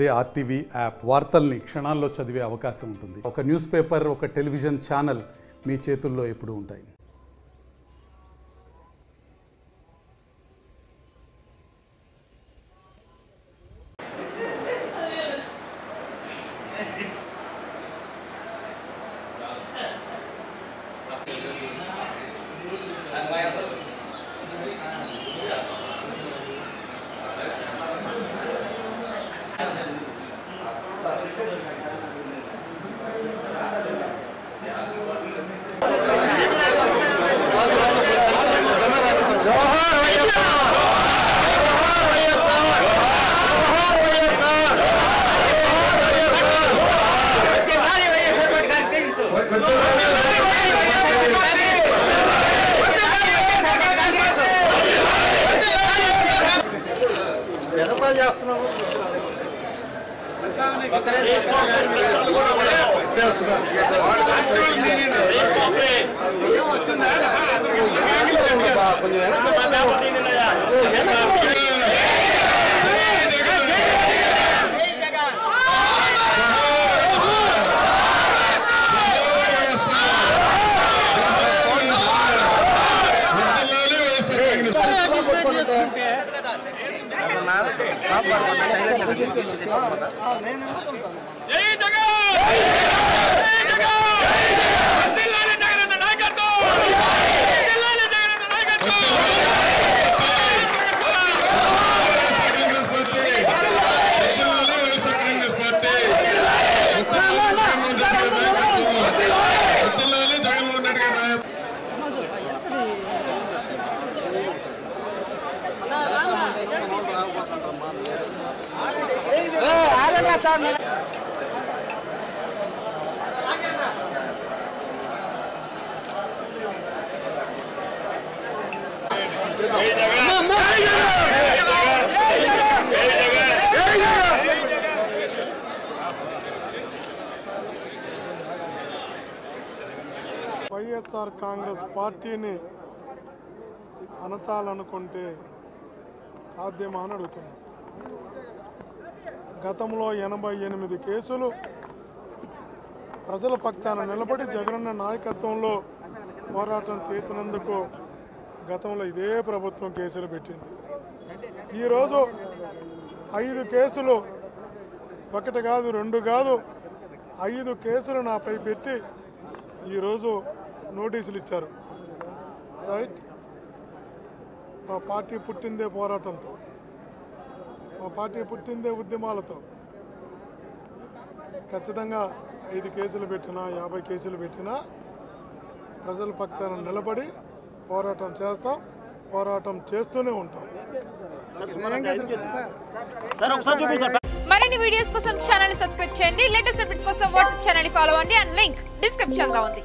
అదే RTV app వార్తల్ని క్షణాల్లో చదివే అవకాశం ఉంటుంది. ఒక న్యూస్ పేపర్, ఒక టెలివిజన్ ఛానల్ మీ చేతుల్లో ఎప్పుడూ ఉంటాయి. వైఎస్ఆర్ కాంగ్రెస్ పార్టీని అనతాలనుకుంటే సాధ్యమా అని అడుగుతున్నాం. గతంలో 88 కేసులు ప్రజల పక్షాన నిలబడి జగనన్న నాయకత్వంలో పోరాటం చేసినందుకు గతంలో ఇదే ప్రభుత్వం కేసులు పెట్టింది. ఈరోజు 5 కేసులు, 1 కాదు 2 కాదు 5 కేసులు నాపై పెట్టి ఈరోజు నోటీసులు ఇచ్చారు. రైట్, మా పార్టీ పుట్టిందే పోరాటంతో, మా పార్టీ పుట్టిందే ఉద్యమాలతో. ఖచ్చితంగా 5 కేసులు పెట్టినా 50 కేసులు పెట్టినా ప్రజల పక్షాన నిలబడి పోరాటం చేస్తాం, పోరాటం చేస్తూనే ఉంటాం. మరిన్ని వీడియోస్ కోసం ఛానల్ ని సబ్స్క్రైబ్ చేయండి. లేటెస్ట్ అప్డేట్స్ కోసం వాట్సాప్ ఛానల్ ని ఫాలో అవ్వండి. అండ్ లింక్ డిస్క్రిప్షన్ లో ఉంది.